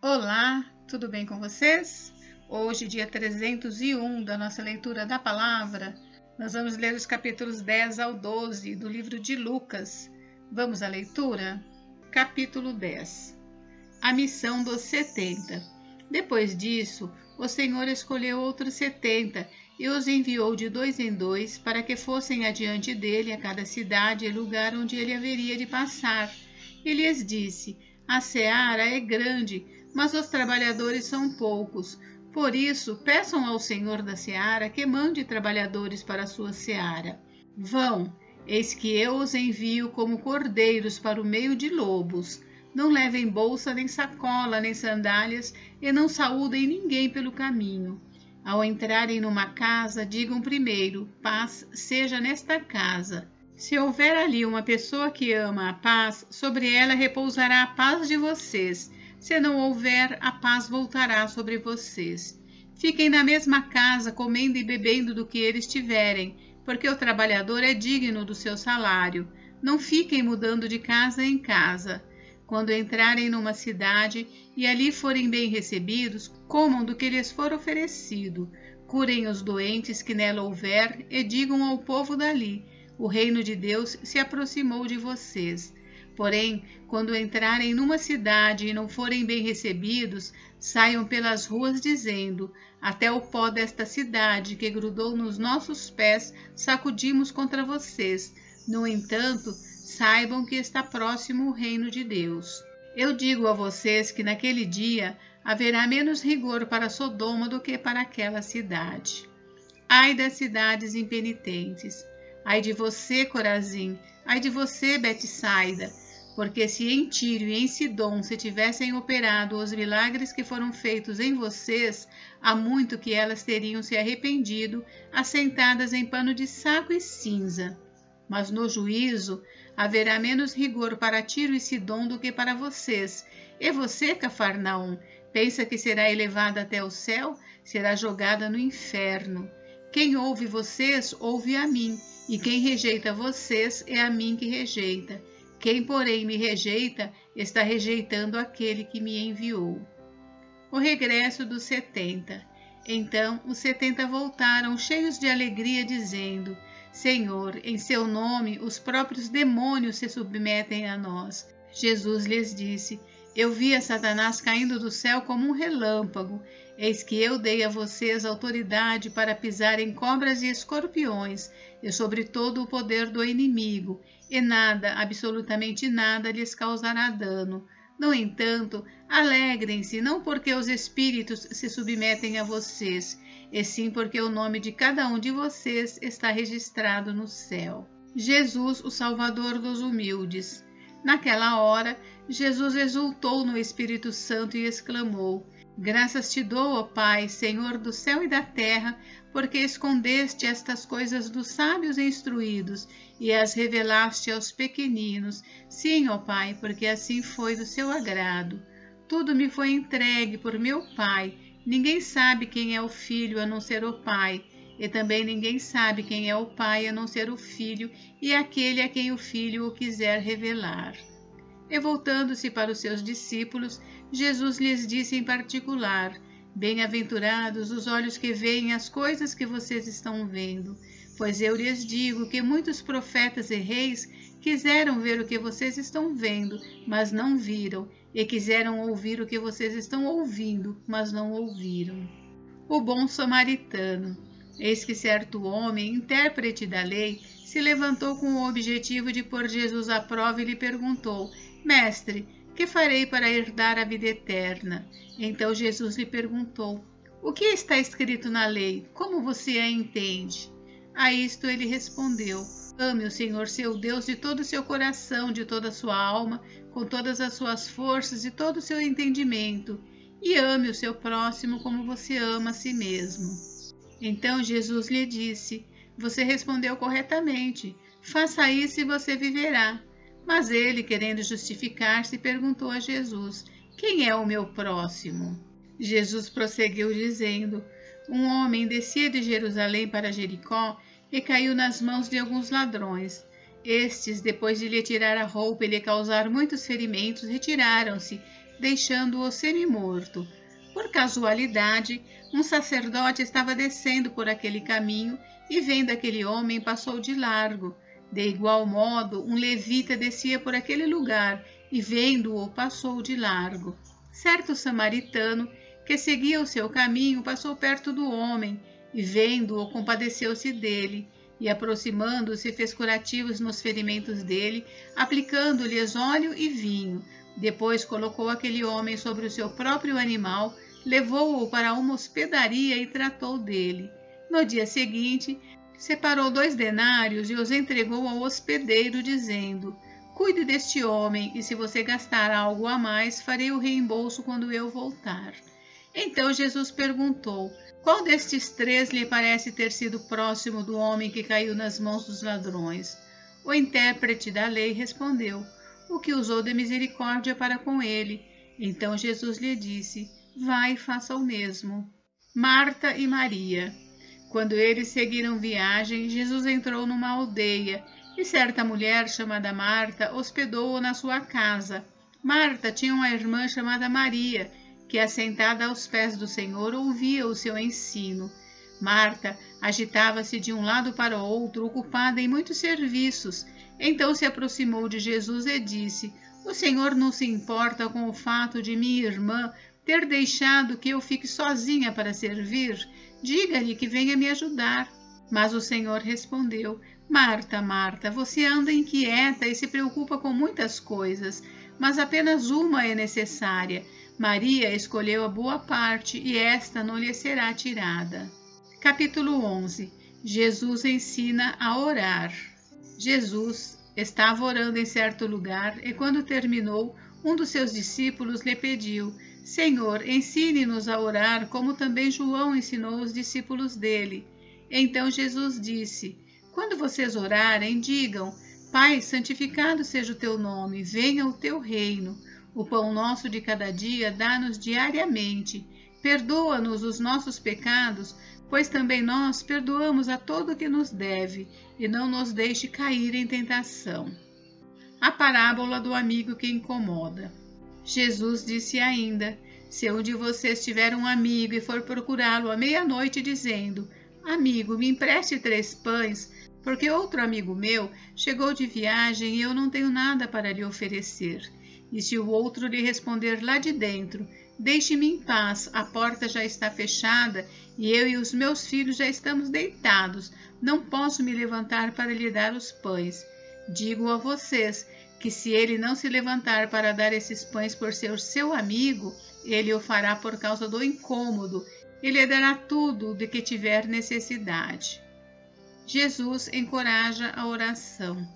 Olá, tudo bem com vocês? Hoje, dia 301 da nossa leitura da palavra, nós vamos ler os capítulos 10 ao 12 do livro de Lucas. Vamos à leitura? Capítulo 10. A missão dos 70. Depois disso, o Senhor escolheu outros 70 e os enviou de dois em dois para que fossem adiante dele a cada cidade e lugar onde ele haveria de passar. E lhes disse: a seara é grande, mas os trabalhadores são poucos. Por isso, peçam ao Senhor da seara que mande trabalhadores para a sua seara. Vão, eis que eu os envio como cordeiros para o meio de lobos. Não levem bolsa, nem sacola, nem sandálias, e não saúdem ninguém pelo caminho. Ao entrarem numa casa, digam primeiro: paz seja nesta casa. Se houver ali uma pessoa que ama a paz, sobre ela repousará a paz de vocês. Se não houver, a paz voltará sobre vocês. Fiquem na mesma casa, comendo e bebendo do que eles tiverem, porque o trabalhador é digno do seu salário. Não fiquem mudando de casa em casa. Quando entrarem numa cidade e ali forem bem recebidos, comam do que lhes for oferecido. Curem os doentes que nela houver e digam ao povo dali: o reino de Deus se aproximou de vocês. Porém, quando entrarem numa cidade e não forem bem recebidos, saiam pelas ruas dizendo: até o pó desta cidade que grudou nos nossos pés sacudimos contra vocês. No entanto, saibam que está próximo o reino de Deus. Eu digo a vocês que naquele dia haverá menos rigor para Sodoma do que para aquela cidade. Ai das cidades impenitentes! Ai de você, Corazim! Ai de você, Betsaida! Porque se em Tiro e em Sidom se tivessem operado os milagres que foram feitos em vocês, há muito que elas teriam se arrependido, assentadas em pano de saco e cinza. Mas no juízo haverá menos rigor para Tiro e Sidom do que para vocês. E você, Cafarnaum, pensa que será elevada até o céu? Será jogada no inferno. Quem ouve vocês, ouve a mim, e quem rejeita vocês, é a mim que rejeita. Quem, porém, me rejeita, está rejeitando aquele que me enviou. O regresso dos 70. Então os 70 voltaram cheios de alegria, dizendo: Senhor, em seu nome os próprios demônios se submetem a nós. Jesus lhes disse: eu vi a Satanás caindo do céu como um relâmpago. Eis que eu dei a vocês autoridade para pisar em cobras e escorpiões, e sobre todo o poder do inimigo, e nada, absolutamente nada, lhes causará dano. No entanto, alegrem-se, não porque os espíritos se submetem a vocês, e sim porque o nome de cada um de vocês está registrado no céu. Jesus, o Salvador dos humildes. Naquela hora, Jesus exultou no Espírito Santo e exclamou: graças te dou, ó Pai, Senhor do céu e da terra, porque escondeste estas coisas dos sábios e instruídos e as revelaste aos pequeninos. Sim, ó Pai, porque assim foi do seu agrado. Tudo me foi entregue por meu Pai. Ninguém sabe quem é o Filho a não ser o Pai, e também ninguém sabe quem é o Pai a não ser o Filho e aquele a quem o Filho o quiser revelar. E voltando-se para os seus discípulos, Jesus lhes disse em particular: bem-aventurados os olhos que veem as coisas que vocês estão vendo, pois eu lhes digo que muitos profetas e reis quiseram ver o que vocês estão vendo, mas não viram, e quiseram ouvir o que vocês estão ouvindo, mas não ouviram. O bom samaritano. Eis que certo homem, intérprete da lei, se levantou com o objetivo de pôr Jesus à prova e lhe perguntou: Mestre, que farei para herdar a vida eterna? Então Jesus lhe perguntou: o que está escrito na lei? Como você a entende? A isto ele respondeu: ame o Senhor seu Deus de todo o seu coração, de toda a sua alma, com todas as suas forças e todo o seu entendimento, e ame o seu próximo como você ama a si mesmo. Então Jesus lhe disse: você respondeu corretamente, faça isso e você viverá. Mas ele, querendo justificar-se, perguntou a Jesus: quem é o meu próximo? Jesus prosseguiu dizendo: um homem descia de Jerusalém para Jericó e caiu nas mãos de alguns ladrões. Estes, depois de lhe tirar a roupa e lhe causar muitos ferimentos, retiraram-se deixando-o semi-morto. Por casualidade, um sacerdote estava descendo por aquele caminho e, vendo aquele homem, passou de largo. De igual modo, um levita descia por aquele lugar e, vendo-o, passou de largo. Certo samaritano, que seguia o seu caminho, passou perto do homem e, vendo-o, compadeceu-se dele e, aproximando-se, fez curativos nos ferimentos dele, aplicando-lhes óleo e vinho. Depois colocou aquele homem sobre o seu próprio animal, levou-o para uma hospedaria e tratou dele. No dia seguinte, separou 2 denários e os entregou ao hospedeiro, dizendo: cuide deste homem, e se você gastar algo a mais, farei o reembolso quando eu voltar. Então Jesus perguntou: qual destes 3 lhe parece ter sido próximo do homem que caiu nas mãos dos ladrões? O intérprete da lei respondeu: o que usou de misericórdia para com ele. Então Jesus lhe disse: vai e faça o mesmo. Marta e Maria. Quando eles seguiram viagem, Jesus entrou numa aldeia, e certa mulher chamada Marta hospedou-o na sua casa. Marta tinha uma irmã chamada Maria, que, assentada aos pés do Senhor, ouvia o seu ensino. Marta agitava-se de um lado para o outro, ocupada em muitos serviços. Então se aproximou de Jesus e disse: o Senhor não se importa com o fato de minha irmã ter deixado que eu fique sozinha para servir? Diga-lhe que venha me ajudar. Mas o Senhor respondeu: Marta, Marta, você anda inquieta e se preocupa com muitas coisas, mas apenas uma é necessária. Maria escolheu a boa parte e esta não lhe será tirada. Capítulo 11. Jesus ensina a orar. Jesus estava orando em certo lugar e, quando terminou, um dos seus discípulos lhe pediu: Senhor, ensine-nos a orar, como também João ensinou os discípulos dele. Então Jesus disse: quando vocês orarem, digam: Pai, santificado seja o teu nome, venha o teu reino. O pão nosso de cada dia dá-nos diariamente. Perdoa-nos os nossos pecados, pois também nós perdoamos a todo o que nos deve, e não nos deixe cair em tentação. A parábola do amigo que incomoda. Jesus disse ainda: se um de vocês tiver um amigo e for procurá-lo à meia-noite, dizendo: Amigo, me empreste 3 pães, porque outro amigo meu chegou de viagem e eu não tenho nada para lhe oferecer. E se o outro lhe responder lá de dentro: Deixe-me em paz, a porta já está fechada e eu e os meus filhos já estamos deitados, não posso me levantar para lhe dar os pães. Digo a vocês que se ele não se levantar para dar esses pães por ser seu amigo, ele o fará por causa do incômodo, e lhe dará tudo de que tiver necessidade. Jesus encoraja a oração.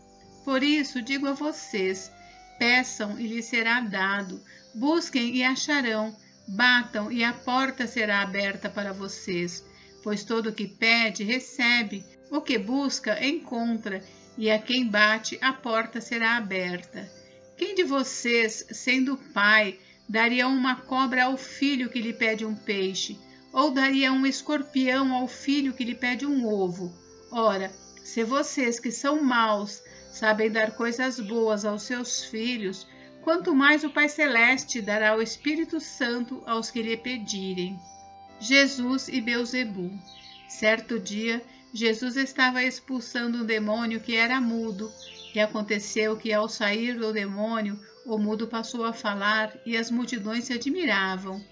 Por isso digo a vocês: peçam e lhes será dado, busquem e acharão, batam e a porta será aberta para vocês. Pois todo o que pede, recebe, o que busca, encontra, e a quem bate, a porta será aberta. Quem de vocês, sendo pai, daria uma cobra ao filho que lhe pede um peixe, ou daria um escorpião ao filho que lhe pede um ovo? Ora, se vocês que são maus sabem dar coisas boas aos seus filhos, quanto mais o Pai Celeste dará o Espírito Santo aos que lhe pedirem. Jesus e Beelzebu. Certo dia, Jesus estava expulsando um demônio que era mudo, e aconteceu que, ao sair do demônio, o mudo passou a falar e as multidões se admiravam.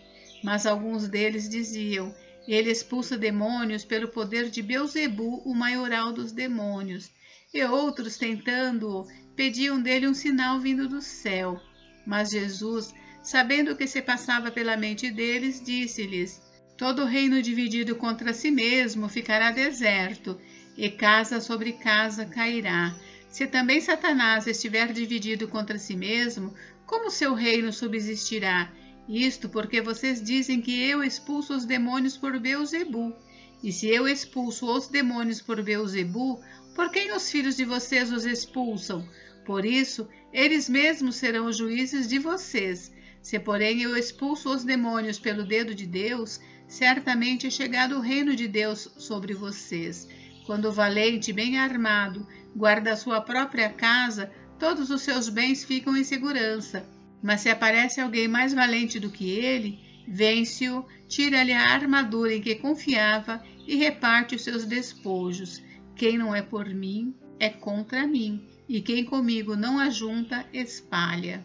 Mas alguns deles diziam: ele expulsa demônios pelo poder de Beelzebu, o maioral dos demônios. E outros, tentando-o, pediam dele um sinal vindo do céu. Mas Jesus, sabendo o que se passava pela mente deles, disse-lhes: todo reino dividido contra si mesmo ficará deserto, e casa sobre casa cairá. Se também Satanás estiver dividido contra si mesmo, como seu reino subsistirá? Isto porque vocês dizem que eu expulso os demônios por Beelzebu. E se eu expulso os demônios por Beelzebu, por quem os filhos de vocês os expulsam? Por isso, eles mesmos serão os juízes de vocês. Se, porém, eu expulso os demônios pelo dedo de Deus, certamente é chegado o reino de Deus sobre vocês. Quando o valente, bem armado, guarda a sua própria casa, todos os seus bens ficam em segurança. Mas se aparece alguém mais valente do que ele, vence-o, tira-lhe a armadura em que confiava e reparte os seus despojos. Quem não é por mim, é contra mim, e quem comigo não ajunta, espalha.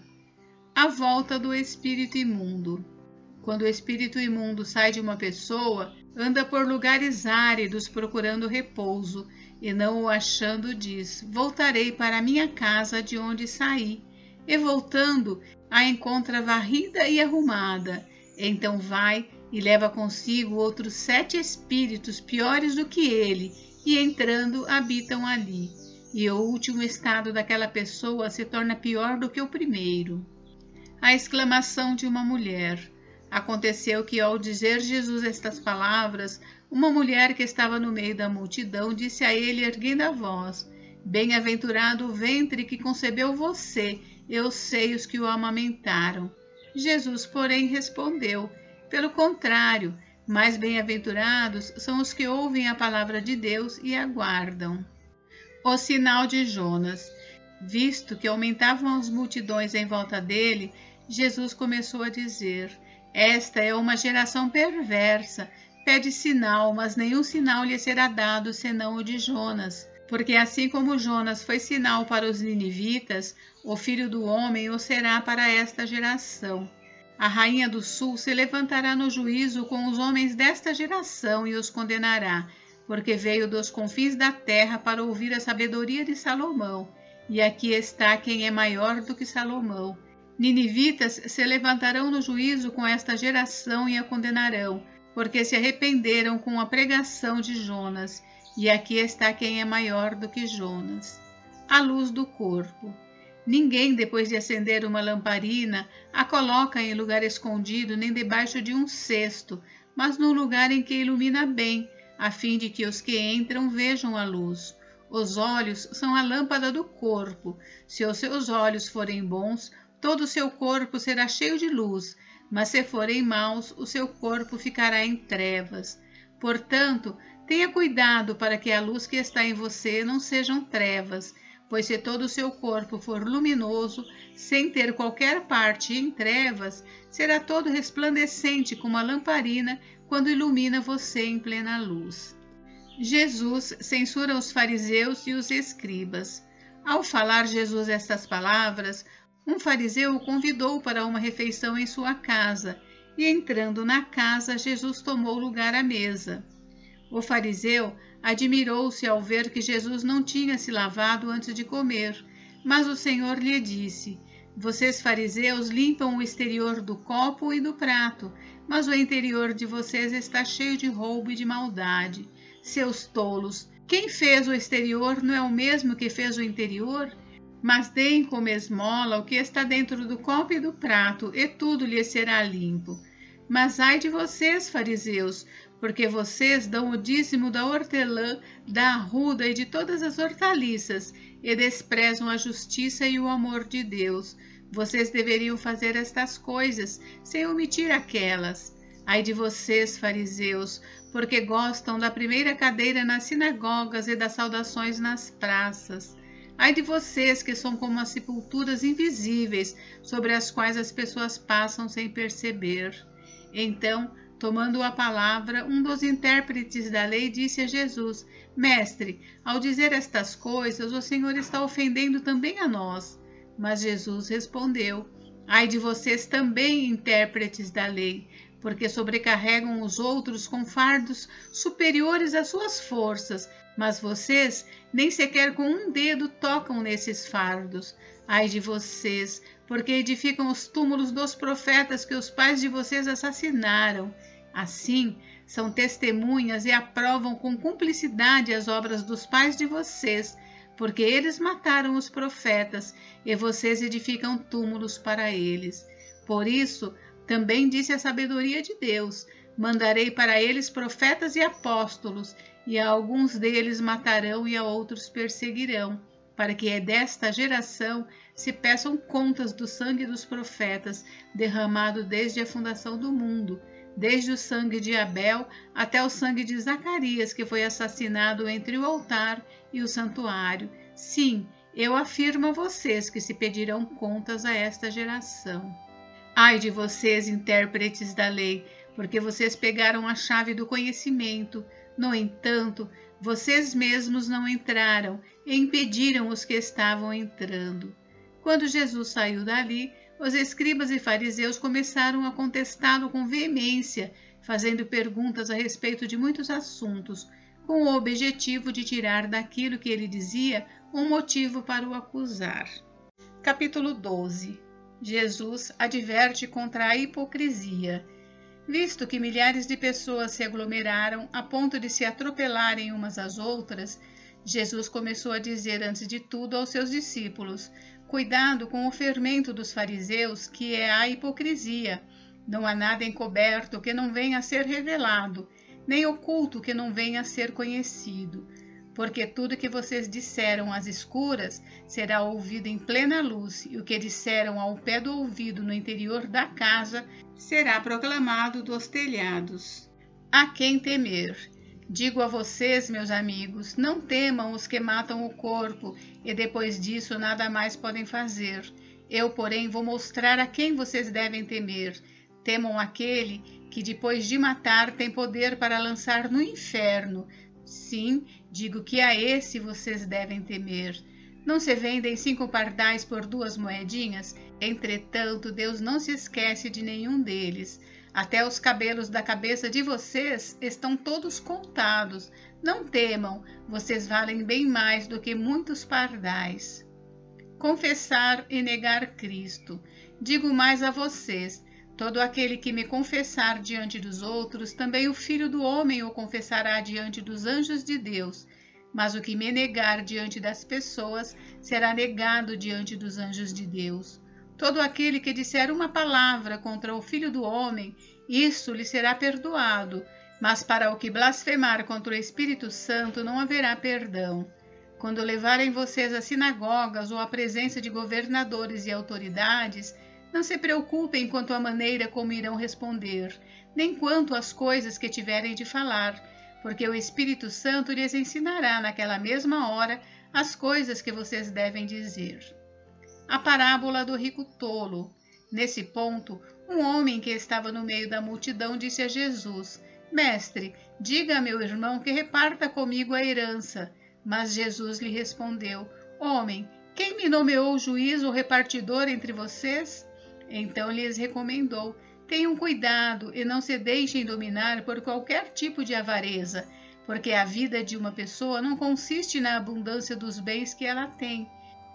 A volta do espírito imundo. Quando o espírito imundo sai de uma pessoa, anda por lugares áridos procurando repouso, e não o achando diz: voltarei para a minha casa de onde saí. E voltando, a encontra varrida e arrumada. Então vai e leva consigo outros 7 espíritos piores do que ele, e entrando habitam ali. E o último estado daquela pessoa se torna pior do que o primeiro. A exclamação de uma mulher. Aconteceu que, ao dizer Jesus estas palavras, uma mulher que estava no meio da multidão disse a ele, erguendo a voz: bem-aventurado o ventre que concebeu você, e os seios que o amamentaram. Jesus, porém, respondeu: pelo contrário, mais bem-aventurados são os que ouvem a palavra de Deus e aguardam. O sinal de Jonas. Visto que aumentavam as multidões em volta dele, Jesus começou a dizer: esta é uma geração perversa, pede sinal, mas nenhum sinal lhe será dado senão o de Jonas. Porque assim como Jonas foi sinal para os ninivitas, o Filho do Homem o será para esta geração. A rainha do sul se levantará no juízo com os homens desta geração e os condenará, porque veio dos confins da terra para ouvir a sabedoria de Salomão. E aqui está quem é maior do que Salomão. Ninivitas se levantarão no juízo com esta geração e a condenarão, porque se arrependeram com a pregação de Jonas. E aqui está quem é maior do que Jonas. A luz do corpo. Ninguém, depois de acender uma lamparina, a coloca em lugar escondido nem debaixo de um cesto, mas num lugar em que ilumina bem, a fim de que os que entram vejam a luz. Os olhos são a lâmpada do corpo. Se os seus olhos forem bons, todo o seu corpo será cheio de luz, mas se forem maus, o seu corpo ficará em trevas. Portanto, tenha cuidado para que a luz que está em você não sejam trevas, pois se todo o seu corpo for luminoso, sem ter qualquer parte em trevas, será todo resplandecente como a lamparina quando ilumina você em plena luz. Jesus censura os fariseus e os escribas. Ao falar Jesus estas palavras, um fariseu o convidou para uma refeição em sua casa, e entrando na casa, Jesus tomou lugar à mesa. O fariseu admirou-se ao ver que Jesus não tinha se lavado antes de comer, mas o Senhor lhe disse: vocês fariseus limpam o exterior do copo e do prato, mas o interior de vocês está cheio de roubo e de maldade. Seus tolos, quem fez o exterior não é o mesmo que fez o interior? Mas deem como esmola o que está dentro do copo e do prato, e tudo lhes será limpo. Mas ai de vocês, fariseus, porque vocês dão o dízimo da hortelã, da arruda e de todas as hortaliças, e desprezam a justiça e o amor de Deus. Vocês deveriam fazer estas coisas, sem omitir aquelas. Ai de vocês, fariseus, porque gostam da primeira cadeira nas sinagogas e das saudações nas praças. Ai de vocês, que são como as sepulturas invisíveis, sobre as quais as pessoas passam sem perceber. Então, tomando a palavra, um dos intérpretes da lei disse a Jesus: Mestre, ao dizer estas coisas, o Senhor está ofendendo também a nós. Mas Jesus respondeu: Ai de vocês também, intérpretes da lei, porque sobrecarregam os outros com fardos superiores às suas forças, mas vocês nem sequer com um dedo tocam nesses fardos. Ai de vocês, porque edificam os túmulos dos profetas que os pais de vocês assassinaram. Assim, são testemunhas e aprovam com cumplicidade as obras dos pais de vocês, porque eles mataram os profetas e vocês edificam túmulos para eles. Por isso, também disse a sabedoria de Deus: mandarei para eles profetas e apóstolos, e a alguns deles matarão e a outros perseguirão, para que desta geração se peçam contas do sangue dos profetas, derramado desde a fundação do mundo, desde o sangue de Abel até o sangue de Zacarias, que foi assassinado entre o altar e o santuário. Sim, Eu afirmo a vocês que se pedirão contas a esta geração. Ai de vocês, intérpretes da lei, porque vocês pegaram a chave do conhecimento. No entanto, vocês mesmos não entraram e impediram os que estavam entrando. Quando Jesus saiu dali, os escribas e fariseus começaram a contestá-lo com veemência, fazendo perguntas a respeito de muitos assuntos, com o objetivo de tirar daquilo que ele dizia um motivo para o acusar. Capítulo 12. Jesus adverte contra a hipocrisia. Visto que milhares de pessoas se aglomeraram a ponto de se atropelarem umas às outras, Jesus começou a dizer antes de tudo aos seus discípulos: cuidado com o fermento dos fariseus, que é a hipocrisia. Não há nada encoberto que não venha a ser revelado, nem oculto que não venha a ser conhecido. Porque tudo que vocês disseram às escuras será ouvido em plena luz, e o que disseram ao pé do ouvido no interior da casa será proclamado dos telhados. A quem temer? Digo a vocês, meus amigos, não temam os que matam o corpo, e depois disso nada mais podem fazer. Eu, porém, vou mostrar a quem vocês devem temer. Temam aquele que, depois de matar, tem poder para lançar no inferno. Sim, digo que a esse vocês devem temer. Não se vendem 5 pardais por 2 moedinhas? Entretanto, Deus não se esquece de nenhum deles. Até os cabelos da cabeça de vocês estão todos contados. Não temam, vocês valem bem mais do que muitos pardais. Confessar e negar Cristo. Digo mais a vocês: todo aquele que me confessar diante dos outros, também o Filho do Homem o confessará diante dos anjos de Deus. Mas o que me negar diante das pessoas, será negado diante dos anjos de Deus. Todo aquele que disser uma palavra contra o Filho do Homem, isso lhe será perdoado. Mas para o que blasfemar contra o Espírito Santo, não haverá perdão. Quando levarem vocês às sinagogas ou à presença de governadores e autoridades, não se preocupem quanto à maneira como irão responder, nem quanto às coisas que tiverem de falar, porque o Espírito Santo lhes ensinará naquela mesma hora as coisas que vocês devem dizer. A parábola do rico tolo. Nesse ponto, um homem que estava no meio da multidão disse a Jesus: Mestre, diga a meu irmão que reparta comigo a herança. Mas Jesus lhe respondeu: Homem, quem me nomeou juiz ou repartidor entre vocês? Então lhes recomendou: tenham cuidado e não se deixem dominar por qualquer tipo de avareza, porque a vida de uma pessoa não consiste na abundância dos bens que ela tem.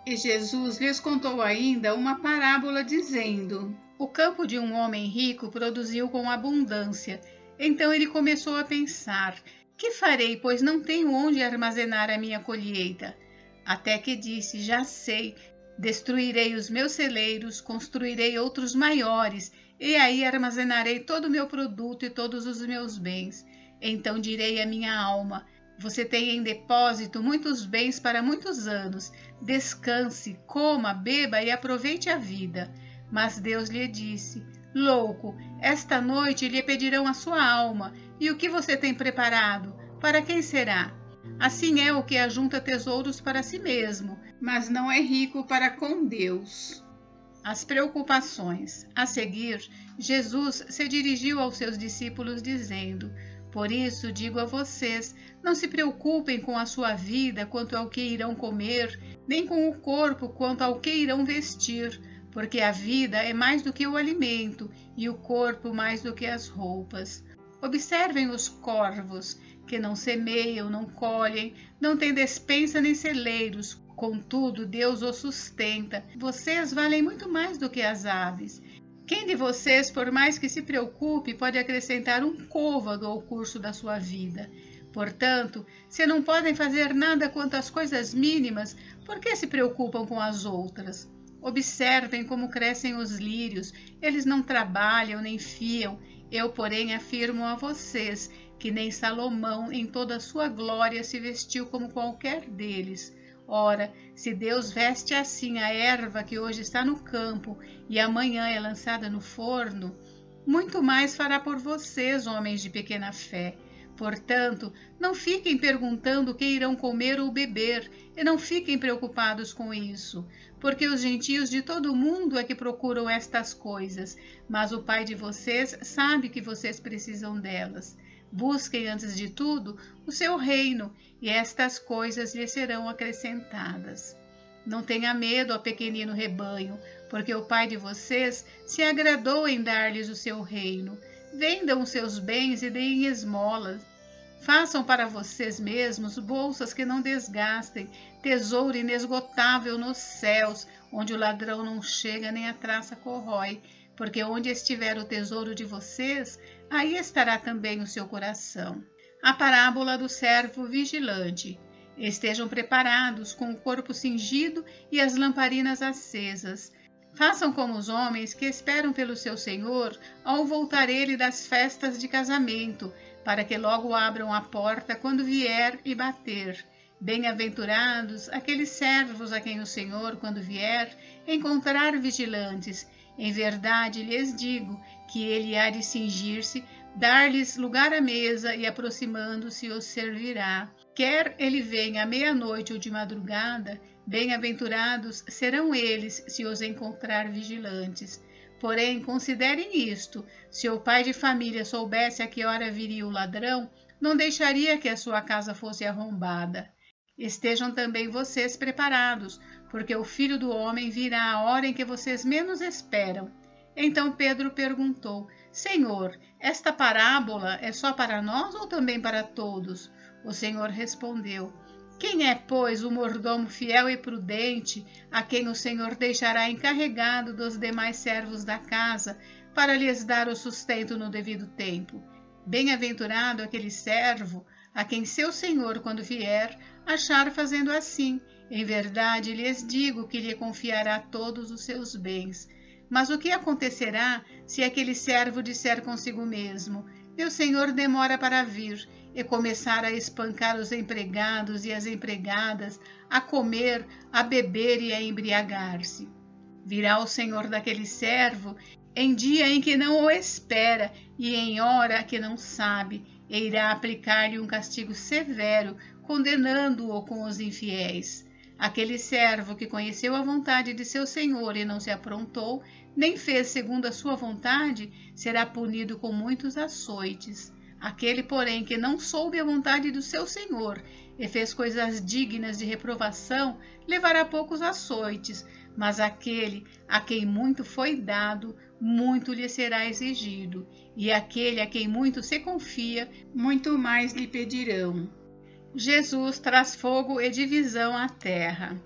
E Jesus lhes contou ainda uma parábola dizendo: o campo de um homem rico produziu com abundância. Então ele começou a pensar: que farei, pois não tenho onde armazenar a minha colheita? Até que disse: já sei, destruirei os meus celeiros, construirei outros maiores, e aí armazenarei todo o meu produto e todos os meus bens. Então direi à minha alma: você tem em depósito muitos bens para muitos anos. Descanse, coma, beba e aproveite a vida. Mas Deus lhe disse: louco, esta noite lhe pedirão a sua alma, e o que você tem preparado? Para quem será? Assim é o que ajunta tesouros para si mesmo, mas não é rico para com Deus. As preocupações. A seguir, Jesus se dirigiu aos seus discípulos dizendo: por isso digo a vocês, não se preocupem com a sua vida quanto ao que irão comer, nem com o corpo quanto ao que irão vestir, porque a vida é mais do que o alimento, e o corpo mais do que as roupas. Observem os corvos, que não semeiam, não colhem, não têm despensa nem celeiros, contudo Deus os sustenta. Vocês valem muito mais do que as aves. Quem de vocês, por mais que se preocupe, pode acrescentar um côvado ao curso da sua vida? Portanto, se não podem fazer nada quanto às coisas mínimas, por que se preocupam com as outras? Observem como crescem os lírios, eles não trabalham nem fiam. Eu, porém, afirmo a vocês que nem Salomão, em toda a sua glória, se vestiu como qualquer deles. Ora, se Deus veste assim a erva que hoje está no campo e amanhã é lançada no forno, muito mais fará por vocês, homens de pequena fé. Portanto, não fiquem perguntando o que irão comer ou beber, e não fiquem preocupados com isso, porque os gentios de todo o mundo é que procuram estas coisas, mas o Pai de vocês sabe que vocês precisam delas. Busquem, antes de tudo, o seu reino, e estas coisas lhes serão acrescentadas. Não tenha medo, ó pequenino rebanho, porque o Pai de vocês se agradou em dar-lhes o seu reino. Vendam os seus bens e deem esmolas. Façam para vocês mesmos bolsas que não desgastem, tesouro inesgotável nos céus, onde o ladrão não chega nem a traça corrói, porque onde estiver o tesouro de vocês, aí estará também o seu coração. A parábola do servo vigilante. Estejam preparados, com o corpo cingido e as lamparinas acesas. Façam como os homens que esperam pelo seu Senhor ao voltar ele das festas de casamento, para que logo abram a porta quando vier e bater. Bem-aventurados aqueles servos a quem o Senhor, quando vier, encontrar vigilantes. Em verdade lhes digo que ele há de cingir-se, dar-lhes lugar à mesa e, aproximando-se, os servirá. Quer ele venha à meia-noite ou de madrugada, bem-aventurados serão eles se os encontrar vigilantes. Porém, considerem isto: se o pai de família soubesse a que hora viria o ladrão, não deixaria que a sua casa fosse arrombada. Estejam também vocês preparados, porque o Filho do Homem virá à hora em que vocês menos esperam. Então Pedro perguntou: Senhor, esta parábola é só para nós ou também para todos? O Senhor respondeu: Quem é, pois, o mordomo fiel e prudente, a quem o Senhor deixará encarregado dos demais servos da casa, para lhes dar o sustento no devido tempo? Bem-aventurado aquele servo, a quem seu Senhor, quando vier, achar fazendo assim. Em verdade lhes digo que lhe confiará todos os seus bens. Mas o que acontecerá se aquele servo disser consigo mesmo: Meu senhor demora para vir, e começar a espancar os empregados e as empregadas, a comer, a beber e a embriagar-se? Virá o senhor daquele servo em dia em que não o espera e em hora que não sabe, e irá aplicar-lhe um castigo severo, condenando-o com os infiéis. Aquele servo que conheceu a vontade de seu senhor e não se aprontou, nem fez segundo a sua vontade, será punido com muitos açoites. Aquele, porém, que não soube a vontade do seu senhor e fez coisas dignas de reprovação, levará poucos açoites, mas aquele a quem muito foi dado, muito lhe será exigido, e aquele a quem muito se confia, muito mais lhe pedirão. Jesus traz fogo e divisão à terra.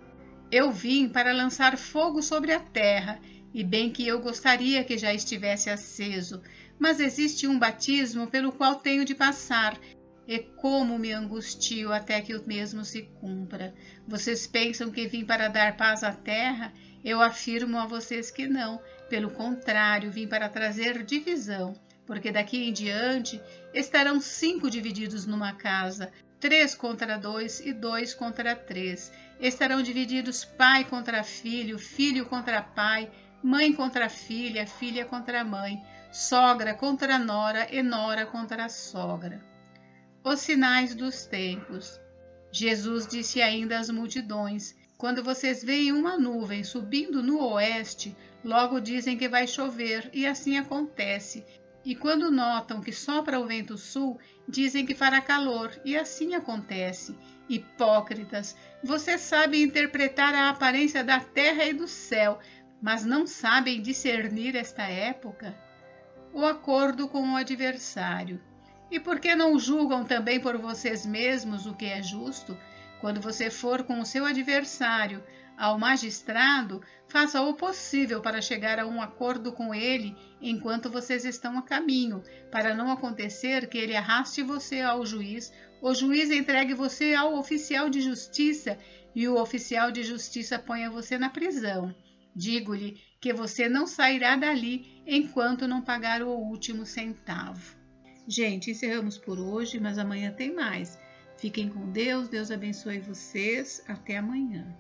Eu vim para lançar fogo sobre a terra, e bem que eu gostaria que já estivesse aceso, mas existe um batismo pelo qual tenho de passar, e como me angustio até que o mesmo se cumpra. Vocês pensam que vim para dar paz à terra? Eu afirmo a vocês que não, pelo contrário, vim para trazer divisão, porque daqui em diante estarão 5 divididos numa casa, 3 contra 2 e 2 contra 3. Estarão divididos pai contra filho, filho contra pai, mãe contra filha, filha contra mãe, sogra contra nora e nora contra sogra. Os sinais dos tempos. Jesus disse ainda às multidões: Quando vocês veem uma nuvem subindo no oeste, logo dizem que vai chover, e assim acontece. E quando notam que sopra o vento sul, dizem que fará calor, e assim acontece. Hipócritas, vocês sabem interpretar a aparência da terra e do céu, mas não sabem discernir esta época? O acordo com o adversário. E por que não julgam também por vocês mesmos o que é justo? Quando você for com o seu adversário ao magistrado, faça o possível para chegar a um acordo com ele enquanto vocês estão a caminho, para não acontecer que ele arraste você ao juiz, o juiz entregue você ao oficial de justiça e o oficial de justiça ponha você na prisão. Digo-lhe que você não sairá dali enquanto não pagar o último centavo. Gente, encerramos por hoje, mas amanhã tem mais. Fiquem com Deus, Deus abençoe vocês. Até amanhã.